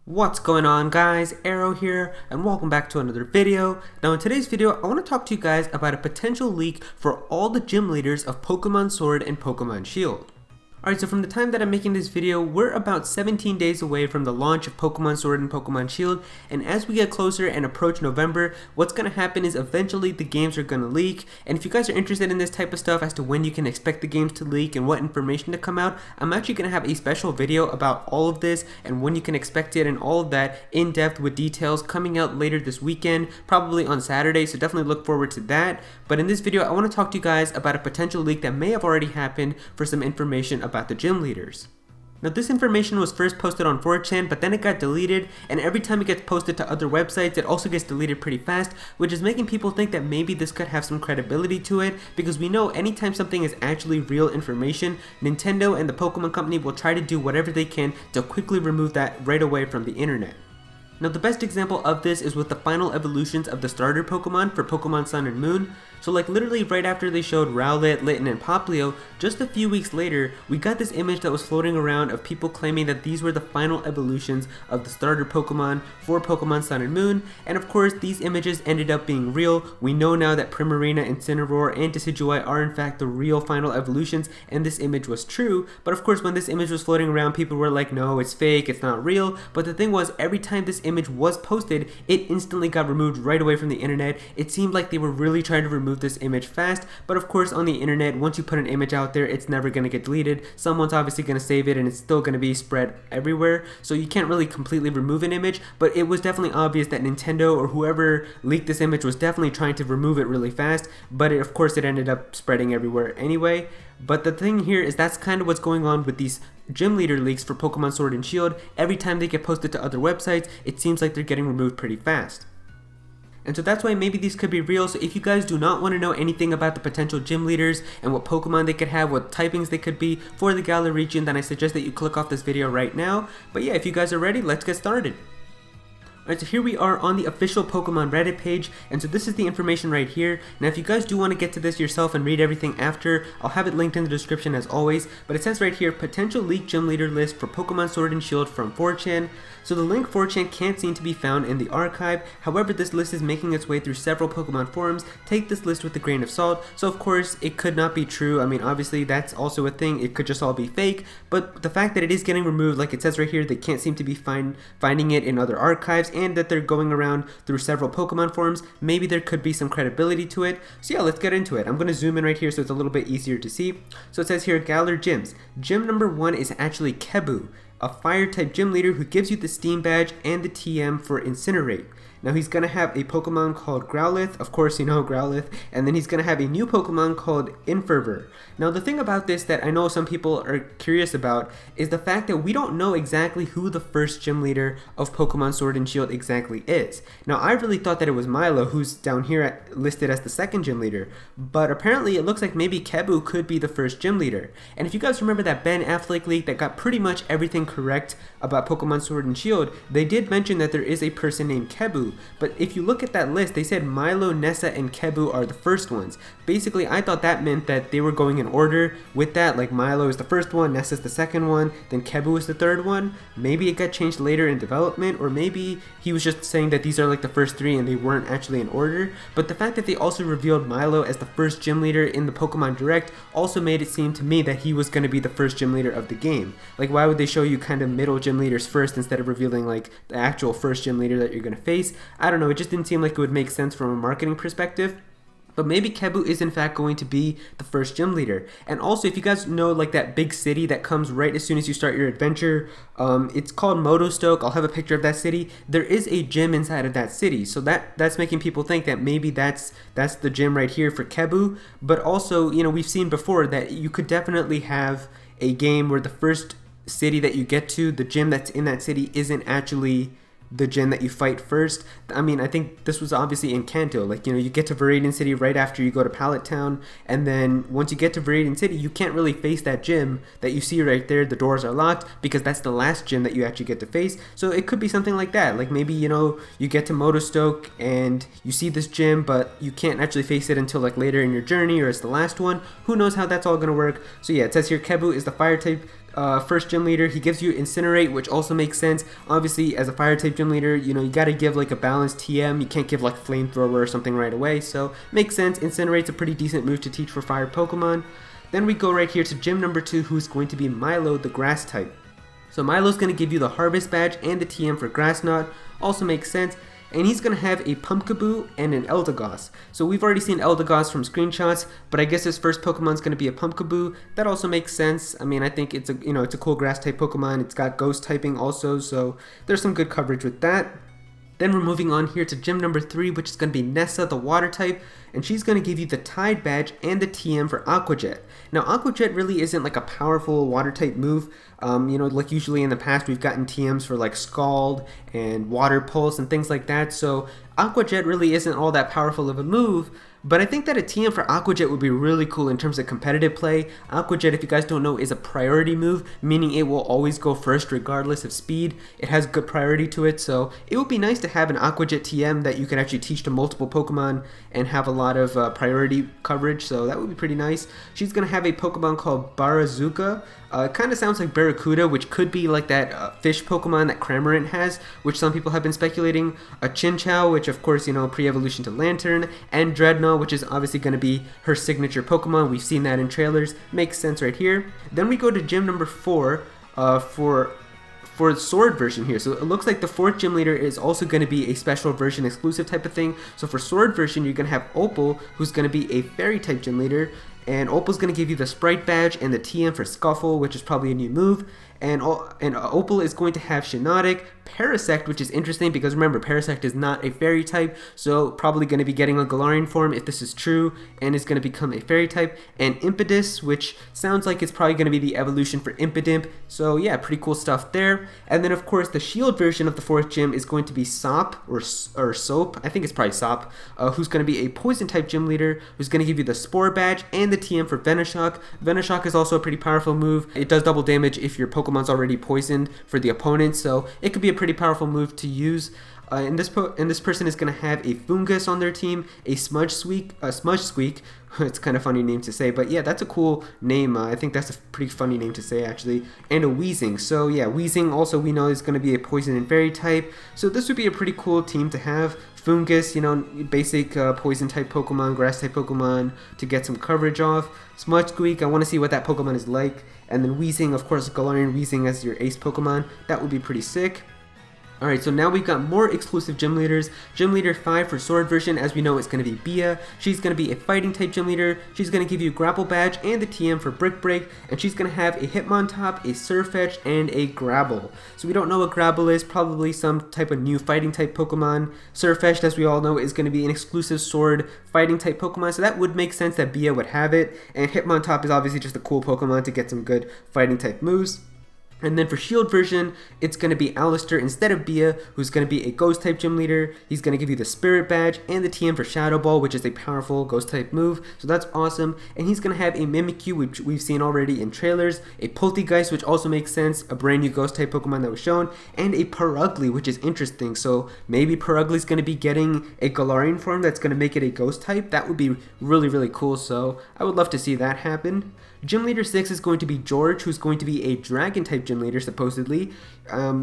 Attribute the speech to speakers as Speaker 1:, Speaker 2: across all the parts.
Speaker 1: What's going on, guys? Aero here, and welcome back to another video. Now in today's video, I want to talk to you guys about a potential leak for all the gym leaders of Pokemon Sword and Pokemon Shield. Alright, so from the time that I'm making this video, we're about 17 days away from the launch of Pokemon Sword and Pokemon Shield, and as we get closer and approach November, what's going to happen is eventually the games are going to leak. And if you guys are interested in this type of stuff as to when you can expect the games to leak and what information to come out, I'm actually going to have a special video about all of this and when you can expect it and all of that in depth with details coming out later this weekend, probably on Saturday, so definitely look forward to that. But in this video, I want to talk to you guys about a potential leak that may have already happened for some information about the gym leaders. Now this information was first posted on 4chan, but then it got deleted, and every time it gets posted to other websites, it also gets deleted pretty fast, which is making people think that maybe this could have some credibility to it, because we know anytime something is actually real information, Nintendo and the Pokemon Company will try to do whatever they can to quickly remove that right away from the internet. Now the best example of this is with the final evolutions of the starter Pokemon for Pokemon Sun and Moon. So like literally right after they showed Rowlet, Litten, and Popplio, just a few weeks later, we got this image that was floating around of people claiming that these were the final evolutions of the starter Pokemon for Pokemon Sun and Moon, and of course these images ended up being real. We know now that Primarina, Incineroar, and Decidueye are in fact the real final evolutions, and this image was true, but of course when this image was floating around, people were like, no, it's fake, it's not real. But the thing was, every time this image was posted, it instantly got removed right away from the internet. It seemed like they were really trying to remove this image fast, but of course on the internet, once you put an image out there, it's never going to get deleted. Someone's obviously going to save it and it's still going to be spread everywhere, so you can't really completely remove an image. But it was definitely obvious that Nintendo or whoever leaked this image was definitely trying to remove it really fast, but of course it ended up spreading everywhere anyway. But the thing here is that's kind of what's going on with these gym leader leaks for Pokemon Sword and Shield. Every time they get posted to other websites, it seems like they're getting removed pretty fast. And so that's why maybe these could be real. So if you guys do not want to know anything about the potential gym leaders and what Pokemon they could have, what typings they could be for the Galar region, then I suggest that you click off this video right now. But yeah, if you guys are ready, let's get started. Alright, so here we are on the official Pokemon Reddit page, and so this is the information right here. Now if you guys do want to get to this yourself and read everything after, I'll have it linked in the description as always, but it says right here, potential leaked gym leader list for Pokemon Sword and Shield from 4chan. So the link 4chan can't seem to be found in the archive, however this list is making its way through several Pokemon forums. Take this list with a grain of salt, so of course it could not be true. I mean obviously that's also a thing, it could just all be fake, but the fact that it is getting removed, like it says right here, they can't seem to be finding it in other archives, and that they're going around through several Pokemon forums, maybe there could be some credibility to it. So yeah, let's get into it. I'm going to zoom in right here so it's a little bit easier to see. So it says here, Galar gyms. Gym number 1 is actually Kebu, a fire type gym leader who gives you the Steam badge and the TM for Incinerate. Now he's going to have a Pokemon called Growlithe, of course you know Growlithe, and then he's going to have a new Pokemon called Infervor. Now the thing about this that I know some people are curious about is the fact that we don't know exactly who the first gym leader of Pokemon Sword and Shield exactly is. Now I really thought that it was Milo, who's down here listed as the second gym leader, but apparently it looks like maybe Kebu could be the first gym leader. And if you guys remember that Ben Affleck leak that got pretty much everything correct about Pokemon Sword and Shield, they did mention that there is a person named Kebu. But if you look at that list, they said Milo, Nessa, and Kebu are the first ones. Basically, I thought that meant that they were going in order with that, like Milo is the first one, Nessa's the second one, then Kebu is the third one. Maybe it got changed later in development, or maybe he was just saying that these are like the first 3 and they weren't actually in order. But the fact that they also revealed Milo as the first gym leader in the Pokemon Direct also made it seem to me that he was going to be the first gym leader of the game. Like why would they show you kind of middle gym leaders first instead of revealing like the actual first gym leader that you're going to face? I don't know, it just didn't seem like it would make sense from a marketing perspective. But maybe Kebu is in fact going to be the first gym leader. And also if you guys know like that big city that comes right as soon as you start your adventure, it's called Motostoke. I'll have a picture of that city. There is a gym inside of that city, so that's making people think that maybe that's the gym right here for Kebu. But also, you know, we've seen before that you could definitely have a game where the first city that you get to, the gym that's in that city isn't actually the gym that you fight first. I mean, I think this was obviously in Kanto. Like, you know, you get to Viridian City right after you go to Pallet Town, and then once you get to Viridian City, you can't really face that gym that you see right there. The doors are locked because that's the last gym that you actually get to face. So it could be something like that. Like maybe, you know, you get to Motostoke and you see this gym, but you can't actually face it until like later in your journey, or it's the last one. Who knows how that's all going to work. So yeah, it says here Kebu is the fire type first gym leader. He gives you Incinerate, which also makes sense. Obviously, as a fire type gym leader, you know, you gotta give like a balanced TM. You can't give like Flamethrower or something right away, so makes sense. Incinerate's a pretty decent move to teach for fire Pokemon. Then we go right here to gym number 2, who's going to be Milo, the grass type. So Milo's going to give you the Harvest Badge and the TM for Grass Knot, also makes sense. And he's going to have a Pumpkaboo and an Eldegoss. So we've already seen Eldegoss from screenshots, but I guess his first Pokemon's going to be a Pumpkaboo. That also makes sense. I mean, I think it's a, you know, it's a cool grass type Pokemon. It's got ghost typing also, so there's some good coverage with that. Then we're moving on here to gym number 3, which is going to be Nessa, the water type, and she's going to give you the Tide Badge and the TM for Aqua Jet. Now, Aqua Jet really isn't like a powerful water type move. You know, like usually in the past we've gotten TMs for like Scald and Water Pulse and things like that, so Aqua Jet really isn't all that powerful of a move. But I think that a TM for Aqua Jet would be really cool in terms of competitive play. Aqua Jet, if you guys don't know, is a priority move, meaning it will always go first regardless of speed. It has good priority to it, so it would be nice to have an Aqua Jet TM that you can actually teach to multiple Pokemon and have a lot of priority coverage, so that would be pretty nice. She's going to have a Pokemon called Barazuka. It kind of sounds like Barracuda, which could be like that fish Pokemon that Cramorant has, which some people have been speculating. A Chinchou, which of course, you know, pre-evolution to Lantern, and Dreadnought, which is obviously going to be her signature Pokemon. We've seen that in trailers. Makes sense right here. Then we go to gym number 4 for the Sword version here. So it looks like the 4th gym leader is also going to be a special version exclusive type of thing. So for Sword version, you're going to have Opal, who's going to be a Fairy type gym leader. And Opal's going to give you the Sprite Badge and the TM for Scuffle, which is probably a new move. And Opal is going to have Shiinotic, Parasect, which is interesting because remember, Parasect is not a fairy type, so probably going to be getting a Galarian form if this is true, and is going to become a fairy type. And Impetus, which sounds like it's probably going to be the evolution for Impidimp, so yeah, pretty cool stuff there. And then of course, the Shield version of the 4th gym is going to be Sop, or Soap, I think it's probably Sop, who's going to be a Poison type gym leader, who's going to give you the Spore Badge and the TM for Venoshock. Venoshock is also a pretty powerful move. It does double damage if your Pokemon's already poisoned for the opponent, so it could be a pretty powerful move to use. And this person is going to have a Fungus on their team, a Smudge Squeak. It's kind of funny name to say, but yeah, that's a cool name. I think that's a pretty funny name to say actually. And a Weezing. So yeah, Weezing also we know is going to be a Poison and Fairy type. So this would be a pretty cool team to have. Fungus, you know, basic Poison type Pokemon, Grass type Pokemon to get some coverage off. Smudge Squeak, I want to see what that Pokemon is like. And then Weezing, of course, Galarian Weezing as your ace Pokemon. That would be pretty sick. Alright, so now we've got more exclusive gym leaders. Gym leader 5 for Sword version, as we know, it's going to be Bia. She's going to be a fighting type gym leader. She's going to give you Grapple Badge and the TM for Brick Break, and she's going to have a Hitmontop, a Surfetch, and a Grabble. So we don't know what Grabble is, probably some type of new fighting type Pokemon. Surfetch, as we all know, is going to be an exclusive Sword fighting type Pokemon, so that would make sense that Bia would have it. And Hitmontop is obviously just a cool Pokemon to get some good fighting type moves. And then for Shield version, it's going to be Alistair instead of Bia, who's going to be a Ghost type gym leader. He's going to give you the Spirit Badge and the TM for Shadow Ball, which is a powerful Ghost type move, so that's awesome. And he's going to have a Mimikyu, which we've seen already in trailers, a Poltegeist, which also makes sense, a brand new Ghost type Pokemon that was shown, and a Purugly, which is interesting. So maybe Purugly's going to be getting a Galarian form that's going to make it a Ghost type. That would be really, really cool, so I would love to see that happen. Gym Leader 6 is going to be George, who's going to be a Dragon type gym leader, supposedly.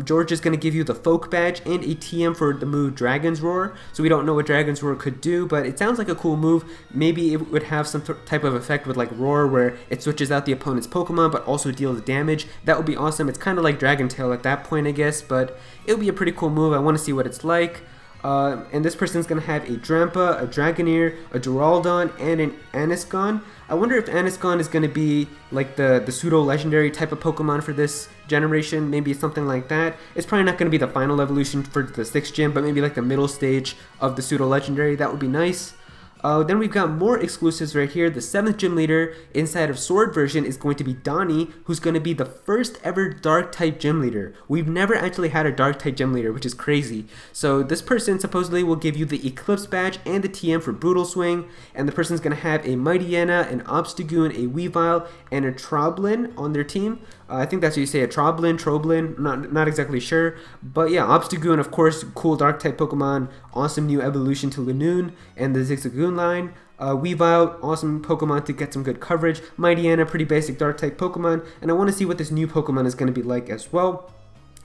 Speaker 1: George is going to give you the Folk Badge and a TM for the move Dragon's Roar. So we don't know what Dragon's Roar could do, but it sounds like a cool move. Maybe it would have some type of effect with like Roar, where it switches out the opponent's Pokemon, but also deals damage. That would be awesome. It's kind of like Dragon Tail at that point, I guess, but it would be a pretty cool move. I want to see what it's like. And this person's going to have a Drampa, a Dragonair, a Duraludon, and an Anisgon. I wonder if Anisgon is going to be like the pseudo-legendary type of Pokemon for this generation. Maybe something like that. It's probably not going to be the final evolution for the 6th gym, but maybe like the middle stage of the pseudo-legendary. That would be nice. Then we've got more exclusives right here. The 7th gym leader inside of Sword version is going to be Donnie, who's going to be the first ever Dark type gym leader. We've never actually had a Dark type gym leader, which is crazy. So this person supposedly will give you the Eclipse Badge and the TM for Brutal Swing, and the person's going to have a Mightyena, an Obstagoon, a Weavile, and a Troblin on their team. I think that's how you say it, Troblin, not exactly sure. But yeah, Obstagoon, of course, cool dark type Pokemon, awesome new evolution to Linoone and the Zigzagoon line. Weavile, awesome Pokemon to get some good coverage. Mightyena, pretty basic dark type Pokemon, and I want to see what this new Pokemon is going to be like as well.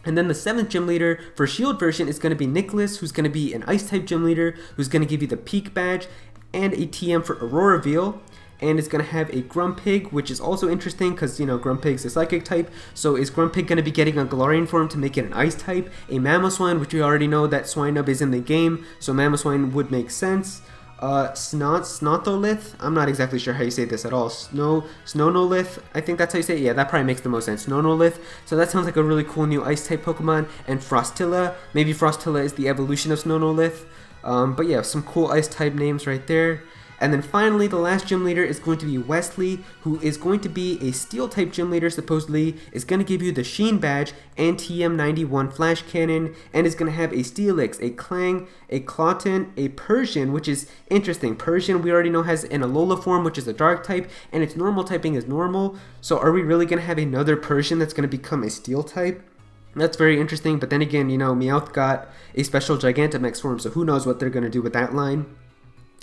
Speaker 1: And then the 7th gym leader for Shield version is going to be Nicholas, who's going to be an Ice type gym leader, who's going to give you the Peak badge and a TM for Auroraville. And it's going to have a Grumpig, which is also interesting because, you know, Grumpig's a Psychic type. So is Grumpig going to be getting a Galarian form to make it an Ice type? A Mamoswine, which we already know that Swinub is in the game, so Mamoswine would make sense. Snotolith, I'm not exactly sure how you say this at all. Snonolith, I think that's how you say it. Yeah, that probably makes the most sense. Snonolith, so that sounds like a really cool new Ice type Pokemon. And Frostilla, maybe Frostilla is the evolution of Snonolith. But yeah, some cool Ice type names right there. And then finally, the last gym leader is going to be Wesley, who is going to be a Steel type gym leader, supposedly, is going to give you the Sheen badge and TM91 Flash Cannon, and is going to have a Steelix, a Clang, a Clawton, a Persian, which is interesting. Persian, we already know, has an Alola form, which is a Dark type, and its normal typing is normal. So are we really going to have another Persian that's going to become a Steel type? That's very interesting, but then again, you know, Meowth got a special Gigantamax form, so who knows what they're going to do with that line.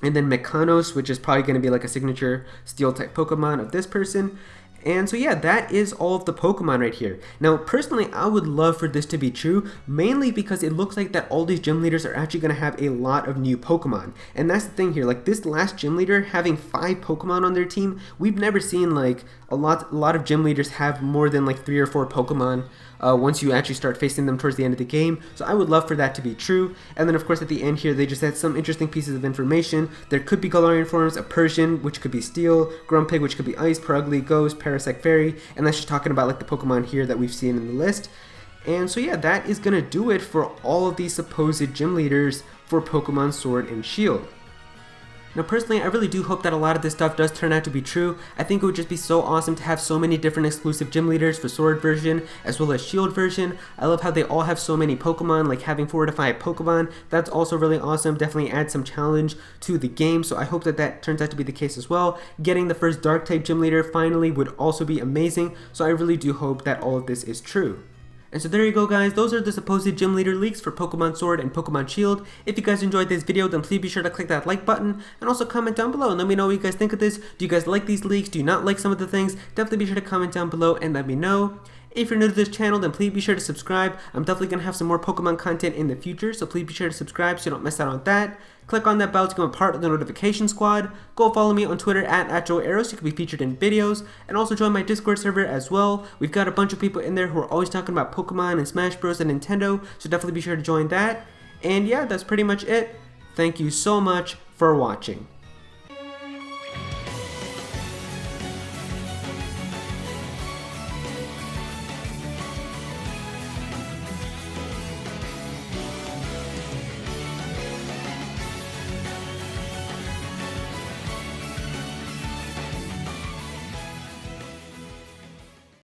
Speaker 1: And then Mekanos, which is probably going to be like a signature Steel type Pokemon of this person. And so yeah, that is all of the Pokemon right here. Now, personally, I would love for this to be true, mainly because it looks like that all these gym leaders are actually going to have a lot of new Pokemon. And that's the thing here, like this last gym leader having 5 Pokemon on their team, we've never seen like a lot of gym leaders have more than like 3 or 4 Pokemon once you actually start facing them towards the end of the game. So I would love for that to be true. And then of course at the end here, they just had some interesting pieces of information. There could be Galarian forms, a Persian, which could be Steel, Grumpig, which could be Ice, Purugly, Ghost, Parasect Fairy, and that's just talking about like the Pokemon here that we've seen in the list. And so yeah, that is gonna do it for all of these supposed gym leaders for Pokemon Sword and Shield. Now personally, I really do hope that a lot of this stuff does turn out to be true. I think it would just be so awesome to have so many different exclusive gym leaders for Sword version as well as Shield version. I love how they all have so many Pokemon, like having 4 to 5 Pokemon. That's also really awesome. Definitely adds some challenge to the game, so I hope that that turns out to be the case as well. Getting the first Dark type gym leader finally would also be amazing, so I really do hope that all of this is true. And so there you go guys, those are the supposed gym leader leaks for Pokemon Sword and Pokemon Shield. If you guys enjoyed this video, then please be sure to click that like button and also comment down below and let me know what you guys think of this. Do you guys like these leaks? Do you not like some of the things? Definitely be sure to comment down below and let me know. If you're new to this channel, then please be sure to subscribe. I'm definitely going to have some more Pokemon content in the future, so please be sure to subscribe so you don't miss out on that. Click on that bell to become a part of the notification squad. Go follow me on Twitter at Aero so you can be featured in videos. And also join my Discord server as well. We've got a bunch of people in there who are always talking about Pokemon and Smash Bros. And Nintendo, so definitely be sure to join that. And yeah, that's pretty much it. Thank you so much for watching.